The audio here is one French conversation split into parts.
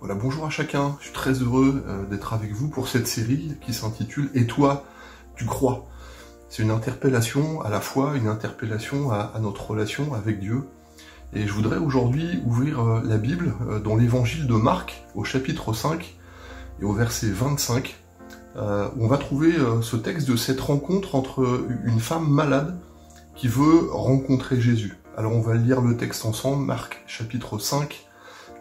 Voilà, bonjour à chacun, je suis très heureux d'être avec vous pour cette série qui s'intitule « Et toi, tu crois ?» C'est une interpellation à la fois, une interpellation à notre relation avec Dieu. Et je voudrais aujourd'hui ouvrir la Bible dans l'évangile de Marc, au chapitre 5 et au verset 25, où on va trouver ce texte de cette rencontre entre une femme malade qui veut rencontrer Jésus. Alors on va lire le texte ensemble, Marc chapitre 5,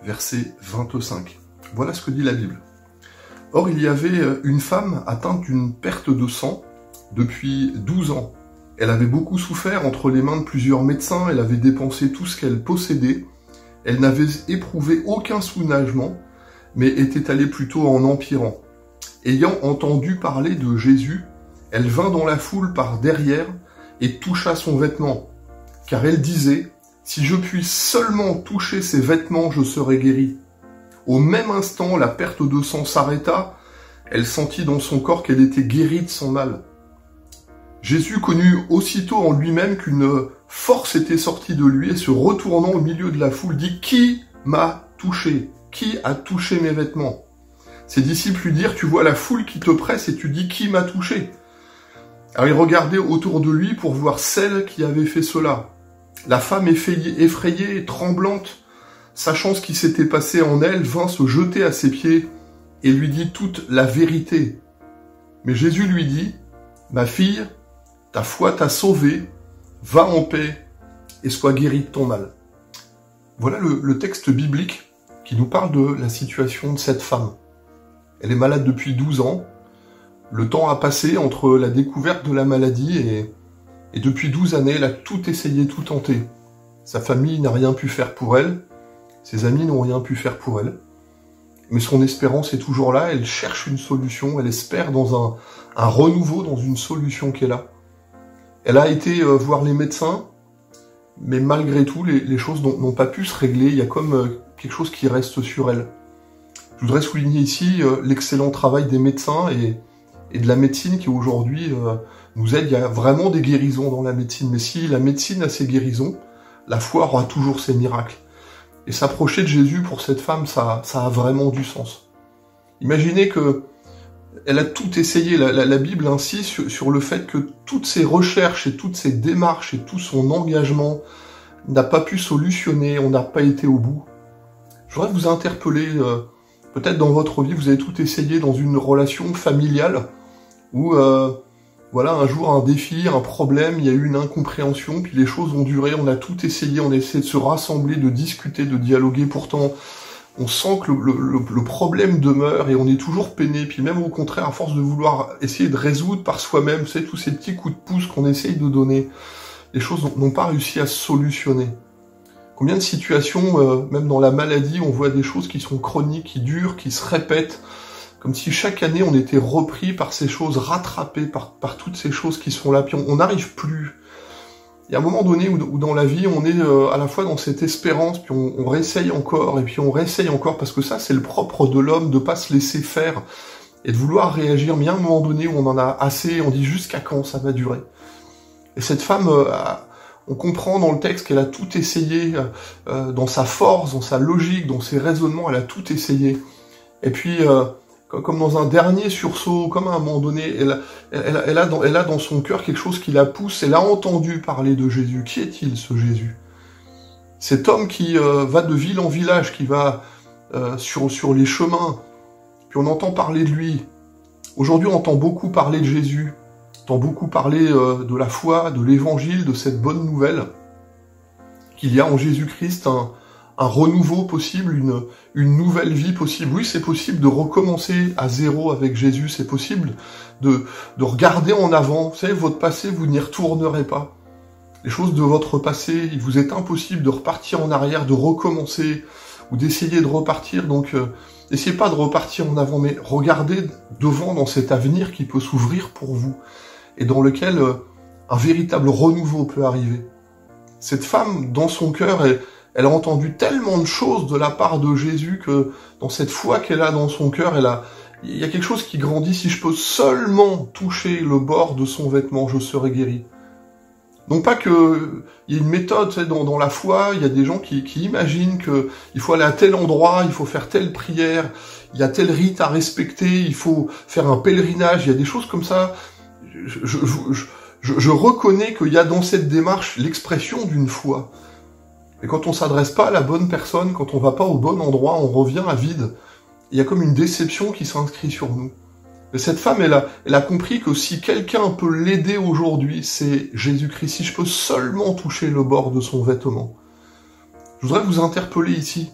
verset 25. Voilà ce que dit la Bible. « Or, il y avait une femme atteinte d'une perte de sang depuis 12 ans. Elle avait beaucoup souffert entre les mains de plusieurs médecins, elle avait dépensé tout ce qu'elle possédait, elle n'avait éprouvé aucun soulagement, mais était allée plutôt en empirant. Ayant entendu parler de Jésus, elle vint dans la foule par derrière et toucha son vêtement, car elle disait « Si je puis seulement toucher ses vêtements, je serai guérie. » Au même instant, la perte de sang s'arrêta, elle sentit dans son corps qu'elle était guérie de son mal. Jésus connut aussitôt en lui-même qu'une force était sortie de lui et se retournant au milieu de la foule dit « Qui m'a touché? Qui a touché mes vêtements ?» Ses disciples lui dirent « Tu vois la foule qui te presse et tu dis « Qui m'a touché ?» Alors il regardait autour de lui pour voir celle qui avait fait cela. La femme effrayée et tremblante, sachant ce qui s'était passé en elle, vint se jeter à ses pieds et lui dit toute la vérité. Mais Jésus lui dit « Ma fille, ta foi t'a sauvée, va en paix et sois guérie de ton mal. » Voilà le texte biblique qui nous parle de la situation de cette femme. Elle est malade depuis 12 ans. Le temps a passé entre la découverte de la maladie et depuis 12 années, elle a tout essayé, tout tenté. Sa famille n'a rien pu faire pour elle. Ses amis n'ont rien pu faire pour elle. Mais son espérance est toujours là. Elle cherche une solution. Elle espère dans un renouveau, dans une solution qui est là. Elle a été voir les médecins, mais malgré tout, les choses n'ont pas pu se régler. Il y a comme quelque chose qui reste sur elle. Je voudrais souligner ici l'excellent travail des médecins et de la médecine qui aujourd'hui nous aide. Il y a vraiment des guérisons dans la médecine. Mais si la médecine a ses guérisons, la foi aura toujours ses miracles. Et s'approcher de Jésus pour cette femme, ça a vraiment du sens. Imaginez que elle a tout essayé. La Bible insiste sur le fait que toutes ses recherches et toutes ses démarches et tout son engagement n'a pas pu solutionner, on n'a pas été au bout. Je voudrais vous interpeller, peut-être dans votre vie, vous avez tout essayé dans une relation familiale où, voilà, un jour, un défi, un problème, il y a eu une incompréhension, puis les choses ont duré, on a tout essayé, on a essayé de se rassembler, de discuter, de dialoguer, pourtant on sent que le problème demeure et on est toujours peiné, puis même au contraire, à force de vouloir essayer de résoudre par soi-même, vous savez, tous ces petits coups de pouce qu'on essaye de donner, les choses n'ont pas réussi à se solutionner. Combien de situations, même dans la maladie, on voit des choses qui sont chroniques, qui durent, qui se répètent, comme si chaque année on était repris par ces choses, rattrapés par toutes ces choses qui sont là, puis on n'arrive plus. Il y a un moment donné où dans la vie, on est à la fois dans cette espérance, puis on réessaye encore, et puis on réessaye encore, parce que ça, c'est le propre de l'homme, de pas se laisser faire, et de vouloir réagir. Mais il y a un moment donné où on en a assez, on dit jusqu'à quand ça va durer. Et cette femme, on comprend dans le texte qu'elle a tout essayé, dans sa force, dans sa logique, dans ses raisonnements, elle a tout essayé. Et puis, comme dans un dernier sursaut, comme à un moment donné, elle a dans son cœur quelque chose qui la pousse, elle a entendu parler de Jésus. Qui est-il, ce Jésus? Cet homme qui va de ville en village, qui va sur les chemins, puis on entend parler de lui. Aujourd'hui, on entend beaucoup parler de Jésus, on entend beaucoup parler de la foi, de l'évangile, de cette bonne nouvelle, qu'il y a en Jésus-Christ un renouveau possible, une nouvelle vie possible. Oui, c'est possible de recommencer à zéro avec Jésus, c'est possible de regarder en avant. Vous savez, votre passé, vous n'y retournerez pas. Les choses de votre passé, il vous est impossible de repartir en arrière, de recommencer, ou d'essayer de repartir. Donc, n'essayez pas de repartir en avant, mais regardez devant dans cet avenir qui peut s'ouvrir pour vous, et dans lequel un véritable renouveau peut arriver. Cette femme, dans son cœur, elle a entendu tellement de choses de la part de Jésus que dans cette foi qu'elle a dans son cœur, il y a quelque chose qui grandit. Si je peux seulement toucher le bord de son vêtement, je serai guéri. Non pas que il y a une méthode, tu sais, dans la foi, il y a des gens qui imaginent que il faut aller à tel endroit, il faut faire telle prière, il y a tel rite à respecter, il faut faire un pèlerinage, il y a des choses comme ça. Je reconnais qu'il y a dans cette démarche l'expression d'une foi. Mais quand on s'adresse pas à la bonne personne, quand on va pas au bon endroit, on revient à vide. Il y a comme une déception qui s'inscrit sur nous. Mais cette femme, elle a compris que si quelqu'un peut l'aider aujourd'hui, c'est Jésus-Christ. Si je peux seulement toucher le bord de son vêtement. Je voudrais vous interpeller ici.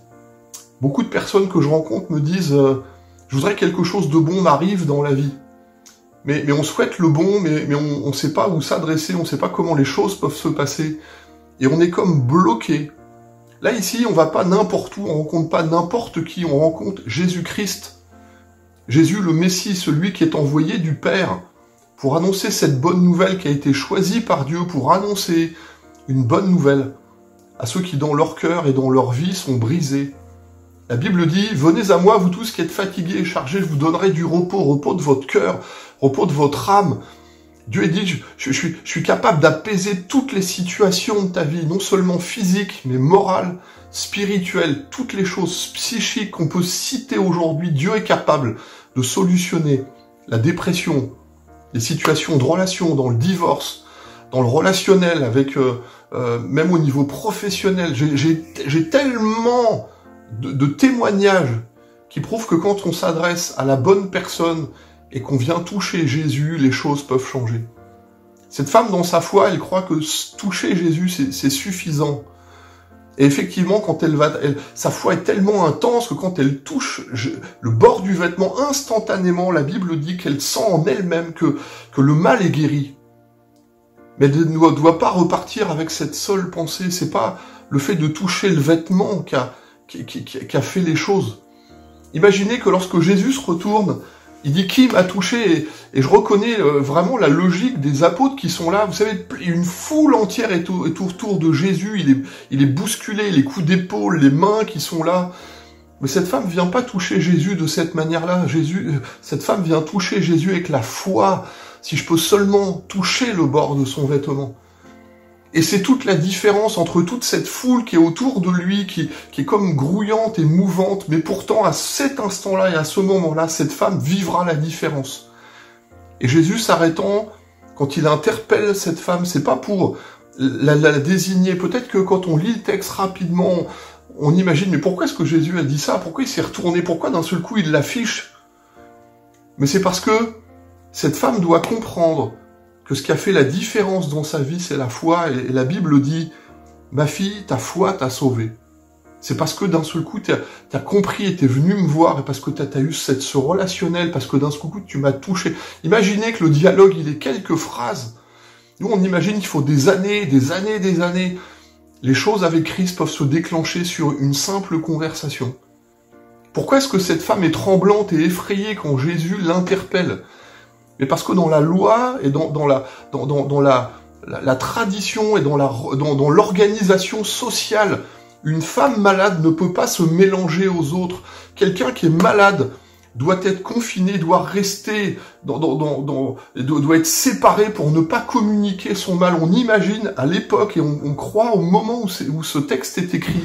Beaucoup de personnes que je rencontre me disent je voudrais que quelque chose de bon m'arrive dans la vie. Mais on souhaite le bon, mais on ne sait pas où s'adresser, on ne sait pas comment les choses peuvent se passer. Et on est comme bloqué. Là, ici, on va pas n'importe où, on rencontre pas n'importe qui, on rencontre Jésus-Christ. Jésus, le Messie, celui qui est envoyé du Père pour annoncer cette bonne nouvelle qui a été choisie par Dieu, pour annoncer une bonne nouvelle à ceux qui, dans leur cœur et dans leur vie, sont brisés. La Bible dit, venez à moi, vous tous qui êtes fatigués et chargés, je vous donnerai du repos, repos de votre cœur, repos de votre âme. Dieu dit, je suis capable d'apaiser toutes les situations de ta vie, non seulement physiques, mais morales, spirituelles, toutes les choses psychiques qu'on peut citer aujourd'hui. Dieu est capable de solutionner la dépression, les situations de relation, dans le divorce, dans le relationnel, avec même au niveau professionnel. J'ai tellement de témoignages qui prouvent que quand on s'adresse à la bonne personne et qu'on vient toucher Jésus, les choses peuvent changer. Cette femme, dans sa foi, elle croit que toucher Jésus, c'est suffisant. Et effectivement, quand sa foi est tellement intense que quand elle touche le bord du vêtement, instantanément, la Bible dit qu'elle sent en elle-même que le mal est guéri. Mais elle ne doit pas repartir avec cette seule pensée. C'est pas le fait de toucher le vêtement qui a fait les choses. Imaginez que lorsque Jésus se retourne, il dit « Qui m'a touché ?» Et je reconnais vraiment la logique des apôtres qui sont là. Vous savez, une foule entière est autour de Jésus. Il est bousculé, les coups d'épaule, les mains qui sont là. Mais cette femme vient pas toucher Jésus de cette manière-là. Cette femme vient toucher Jésus avec la foi. Si je peux seulement toucher le bord de son vêtement. Et c'est toute la différence entre toute cette foule qui est autour de lui, qui est comme grouillante et mouvante, mais pourtant à cet instant-là et à ce moment-là, cette femme vivra la différence. Et Jésus s'arrêtant, quand il interpelle cette femme, c'est pas pour la désigner. Peut-être que quand on lit le texte rapidement, on imagine, mais pourquoi est-ce que Jésus a dit ça? Pourquoi il s'est retourné? Pourquoi d'un seul coup il l'affiche? Mais c'est parce que cette femme doit comprendre que ce qui a fait la différence dans sa vie, c'est la foi. Et la Bible dit, ma fille, ta foi t'a sauvée. C'est parce que d'un seul coup, t'as compris et t'es venu me voir, et parce que t'as eu ce relationnel, parce que d'un seul coup, tu m'as touché. Imaginez que le dialogue, il est quelques phrases. Nous, on imagine qu'il faut des années, des années, des années. Les choses avec Christ peuvent se déclencher sur une simple conversation. Pourquoi est-ce que cette femme est tremblante et effrayée quand Jésus l'interpelle? Mais parce que dans la loi et dans la tradition et dans l'organisation sociale, une femme malade ne peut pas se mélanger aux autres. Quelqu'un qui est malade doit être confiné, doit rester, doit être séparé pour ne pas communiquer son mal. On imagine à l'époque, et on croit au moment où ce texte est écrit,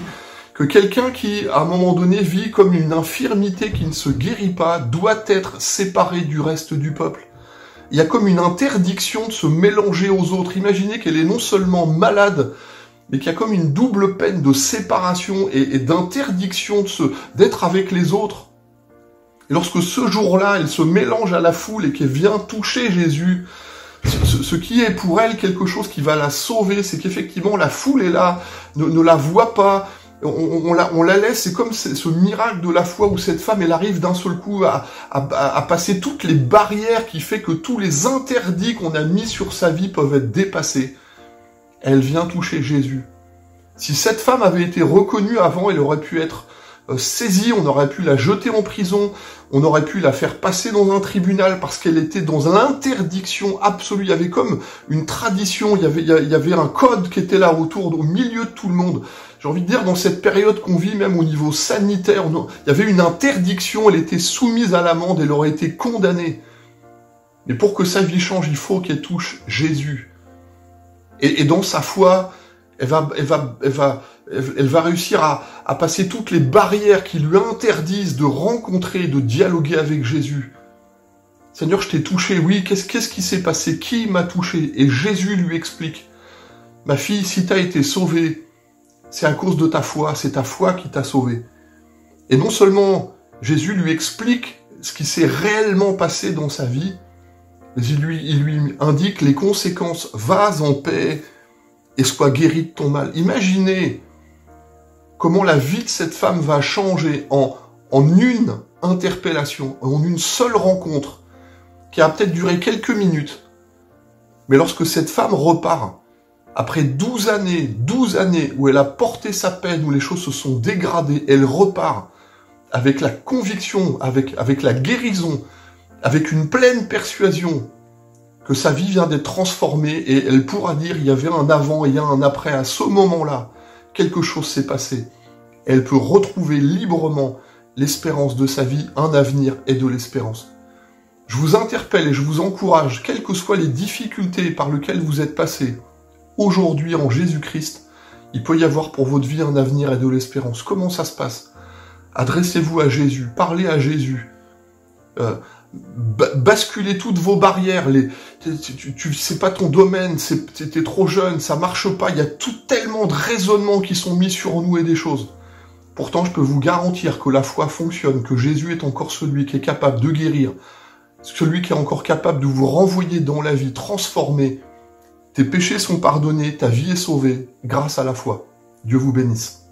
que quelqu'un qui, à un moment donné, vit comme une infirmité qui ne se guérit pas, doit être séparé du reste du peuple. Il y a comme une interdiction de se mélanger aux autres. Imaginez qu'elle est non seulement malade, mais qu'il y a comme une double peine de séparation et d'interdiction d'être avec les autres. Et lorsque ce jour-là, elle se mélange à la foule et qu'elle vient toucher Jésus, ce qui est pour elle quelque chose qui va la sauver, c'est qu'effectivement la foule est là, ne la voit pas, on la laisse, c'est comme ce miracle de la foi où cette femme, elle arrive d'un seul coup à passer toutes les barrières qui fait que tous les interdits qu'on a mis sur sa vie peuvent être dépassés. Elle vient toucher Jésus. Si cette femme avait été reconnue avant, elle aurait pu être saisie, on aurait pu la jeter en prison, on aurait pu la faire passer dans un tribunal parce qu'elle était dans l'interdiction absolue. Il y avait comme une tradition, il y avait un code qui était là au milieu de tout le monde. J'ai envie de dire, dans cette période qu'on vit, même au niveau sanitaire, il y avait une interdiction, elle était soumise à l'amende, elle aurait été condamnée. Mais pour que sa vie change, il faut qu'elle touche Jésus. Et dans sa foi, elle va réussir à passer toutes les barrières qui lui interdisent de rencontrer, de dialoguer avec Jésus. Seigneur, je t'ai touché, oui, qu'est-ce qui s'est passé? Qui m'a touché? Et Jésus lui explique, ma fille, si tu as été sauvée, c'est à cause de ta foi, c'est ta foi qui t'a sauvée. Et non seulement Jésus lui explique ce qui s'est réellement passé dans sa vie, mais il lui indique les conséquences. Vas en paix et sois guéri de ton mal. Imaginez comment la vie de cette femme va changer en une interpellation, en une seule rencontre, qui a peut-être duré quelques minutes. Mais lorsque cette femme repart, après 12 années où elle a porté sa peine, où les choses se sont dégradées, elle repart avec la conviction, avec la guérison, avec une pleine persuasion que sa vie vient d'être transformée, et elle pourra dire il y avait un avant et il y a un après. À ce moment-là, quelque chose s'est passé. Elle peut retrouver librement l'espérance de sa vie, un avenir et de l'espérance. Je vous interpelle et je vous encourage, quelles que soient les difficultés par lesquelles vous êtes passés, aujourd'hui en Jésus-Christ, il peut y avoir pour votre vie un avenir et de l'espérance. Comment ça se passe? Adressez-vous à Jésus, parlez à Jésus, basculez toutes vos barrières. C'est pas ton domaine, t'es trop jeune, ça marche pas. Il y a tellement de raisonnements qui sont mis sur nous et des choses. Pourtant, je peux vous garantir que la foi fonctionne, que Jésus est encore celui qui est capable de guérir, celui qui est encore capable de vous renvoyer dans la vie transformée. Tes péchés sont pardonnés, ta vie est sauvée grâce à la foi. Dieu vous bénisse.